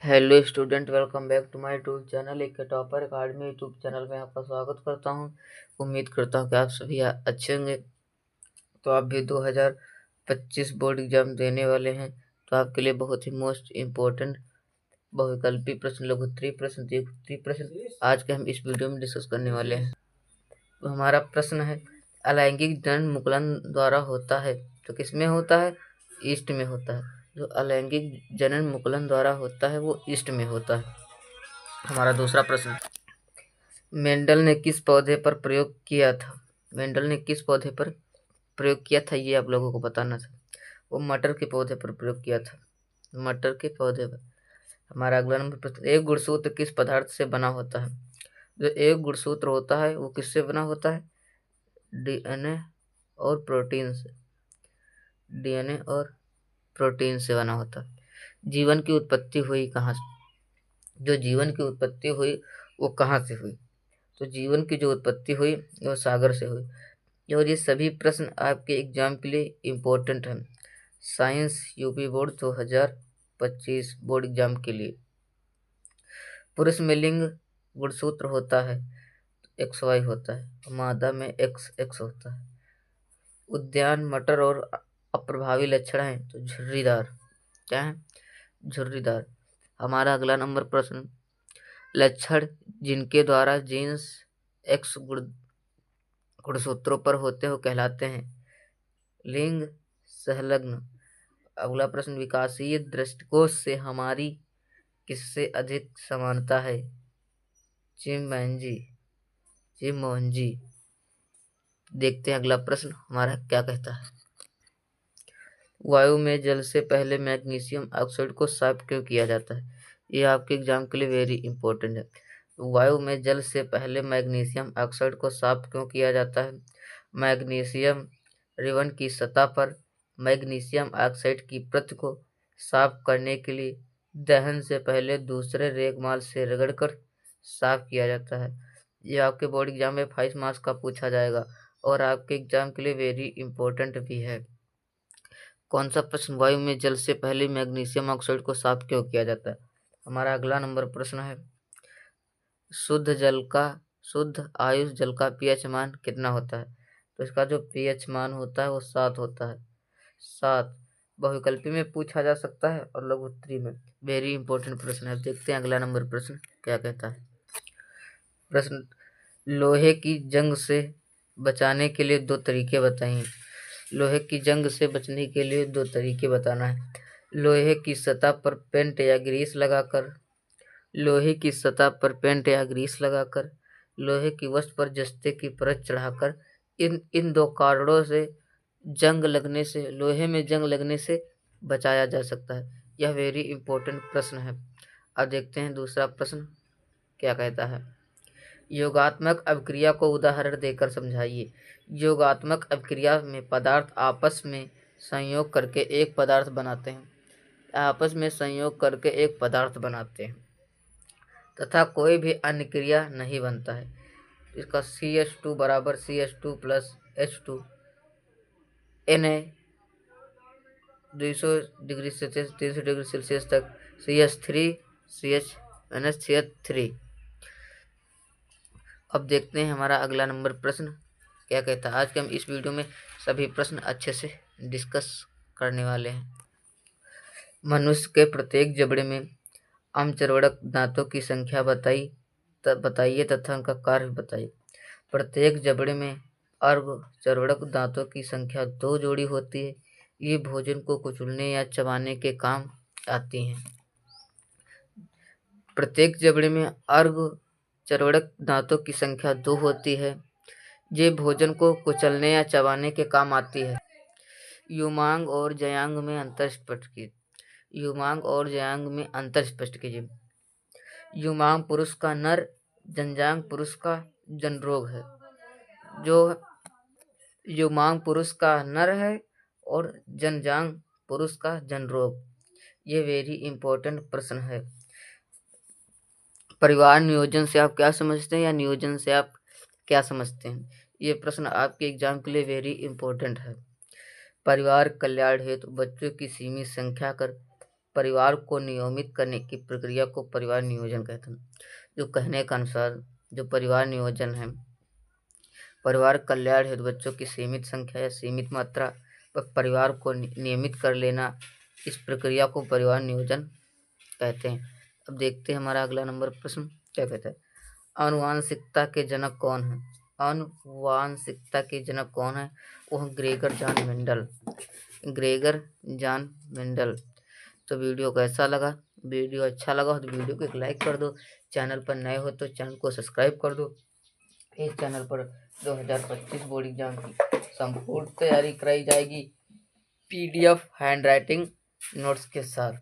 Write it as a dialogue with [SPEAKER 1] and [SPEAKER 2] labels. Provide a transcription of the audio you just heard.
[SPEAKER 1] Hello student, welcome back to my YouTube channel एक topper academy YouTube channel में आपका स्वागत करता हूं। उम्मीद करता हूं कि आप सभी अच्छे होंगे। तो आप भी 2025 बोर्ड एग्जाम देने वाले हैं, तो आपके लिए बहुत ही मोस्ट इम्पोर्टेंट बहुविकल्पी प्रश्न, लघुत्तरीय प्रश्न, दीर्घोत्तरीय प्रश्न आज के हम इस वीडियो में डिस्कस करने वाले हैं। तो हमारा प्रश्न है, अलैंगिक जनन मुकुलन द्वारा होता है तो किसमें होता है? ईस्ट में होता है। जो अलैंगिक जनन मुकुलन द्वारा होता है वो ईस्ट में होता है। हमारा दूसरा प्रश्न, मेंडल ने किस पौधे पर प्रयोग किया था? मेंडल ने किस पौधे पर प्रयोग किया था ये आप लोगों को बताना था। वो मटर के पौधे पर प्रयोग किया था, मटर के पौधे पर। हमारा अगला नंबर प्रश्न, एक गुणसूत्र किस पदार्थ से बना होता है? जो एक गुणसूत्र होता है वो किससे बना होता है? डीएनए और प्रोटीन से। डीएनए और प्रोटीन से बना होता है। जीवन की उत्पत्ति हुई कहाँ से? जो जीवन की उत्पत्ति हुई वो कहाँ से हुई? तो जीवन की जो उत्पत्ति हुई वो सागर से हुई। और ये सभी प्रश्न आपके एग्जाम के लिए इम्पोर्टेंट हैं, science UP board 2025 board exam के लिए। पुरुष में लिंग गुणसूत्र होता है एक्स वाई होता है, मादा में एक्स एक्स होता है। उद्यान मटर और अप्रभावी लक्षण हैं तो झुर्रीदार। क्या है? झुर्रीदार। हमारा अगला नंबर प्रश्न, लक्षण जिनके द्वारा जीन्स एक्स गुणसूत्रों पर होते हो कहलाते हैं? लिंग संलग्न। अगला प्रश्न, विकासीय दृष्टिकोण से हमारी किससे अधिक समानता है? चिंपैंजी। चिंपैंजी। देखते हैं अगला प्रश्न हमारा क्या कहता है। वायु में जल से पहले मैग्नीशियम ऑक्साइड को साफ क्यों किया जाता है? ये आपके एग्जाम के लिए वेरी इंपॉर्टेंट है। वायु में जल से पहले मैग्नीशियम ऑक्साइड को साफ क्यों किया जाता है? मैग्नीशियम रिबन की सतह पर मैग्नीशियम ऑक्साइड की परत को साफ करने के लिए दहन से पहले दूसरे रेगमाल से रगड़कर साफ किया जाता है। यह आपके बोर्ड एग्जाम में 5 मार्क्स का पूछा जाएगा और आपके एग्जाम के लिए वेरी इंपॉर्टेंट भी है। कौन सा प्रश्न, वायु में जल से पहले मैग्नीशियम ऑक्साइड को साफ क्यों किया जाता है? हमारा अगला नंबर प्रश्न है, शुद्ध आयुष जल का पीएच मान कितना होता है? तो इसका जो पीएच मान होता है वो 7 होता है। 7 बहुविकल्पी में पूछा जा सकता है और लघुत्तरी में। वेरी इंपॉर्टेंट प्रश्न है। देखते हैं अगला नंबर प्रश्न क्या कहता है। प्रश्न, लोहे की जंग से बचाने के लिए 2 तरीके बताइए। लोहे की जंग से बचने के लिए 2 तरीके बताना है। लोहे की सतह पर पेंट या ग्रीस लगाकर, लोहे की सतह पर पेंट या ग्रीस लगाकर, लोहे की वस्तु पर जस्ते की परत चढ़ाकर। इन 2 कारणों से जंग लगने से, लोहे में जंग लगने से बचाया जा सकता है। यह वेरी इंपॉर्टेंट प्रश्न है। अब देखते हैं दूसरा प्रश्न क्या कहता है। योगात्मक अभिक्रिया को उदाहरण देकर समझाइए। योगात्मक अभिक्रिया में पदार्थ आपस में संयोग करके एक पदार्थ बनाते हैं, आपस में संयोग करके एक पदार्थ बनाते हैं तथा कोई भी अन्य क्रिया नहीं बनता है। इसका CH2 बराबर CH2 plus H2 Na 200 degree Celsius 300 degree Celsius तक CH3 CH-3। अब देखते हैं हमारा अगला नंबर प्रश्न क्या कहता है। आज के हम इस वीडियो में सभी प्रश्न अच्छे से डिस्कस करने वाले हैं। मनुष्य के प्रत्येक जबड़े में अम्लचर्वणक दांतों की संख्या बताइए तथा उनका कार्य बताइए। प्रत्येक जबड़े में अर्धचर्वणक दांतों की संख्या 2 जोड़ी होती है। ये भोजन को कुचलने या चबाने के काम आती हैं। प्रत्येक जबड़े में अर्धचर्वणक दांतों की संख्या 2 होती है। ये भोजन को कुचलने या चबाने के काम आती है। युवांग और जयांग में अंतर स्पष्ट कीजिए। युवांग और जयांग में अंतर स्पष्ट कीजिए। युवांग पुरुष का नर, जनजांग पुरुष का जनरोग है। जो युवांग पुरुष का नर है और जनजांग पुरुष का जनरोग। ये वेरी इंपॉर्टेंट प्रश्न है। परिवार नियोजन से आप क्या समझते हैं या नियोजन से आप क्या समझते हैं? ये प्रश्न आपके एग्जाम के लिए वेरी इंपॉर्टेंट है। परिवार कल्याण हेतु बच्चों की सीमित संख्या कर परिवार को नियमित करने की प्रक्रिया को परिवार नियोजन कहते हैं। जो कहने के अनुसार जो परिवार नियोजन है, परिवार कल्याण हेतु बच्चों की सीमित संख्या या सीमित मात्रा पर परिवार को नियमित कर लेना, इस प्रक्रिया को परिवार नियोजन कहते हैं। अब देखते हैं हमारा अगला नंबर प्रश्न क्या कहता है। आनुवांशिकता के जनक कौन है? आनुवांशिकता के जनक कौन है? वह Gregor John Mendel. Gregor John Mendel. तो वीडियो कैसा लगा? वीडियो अच्छा लगा हो तो वीडियो को एक लाइक कर दो। चैनल पर नए हो तो चैनल को सब्सक्राइब कर दो। इस चैनल पर 2025 बोर्ड एग्जाम की संपूर्ण तैयारी कराई जाएगी, PDF हैंड राइटिंग नोट्स के साथ।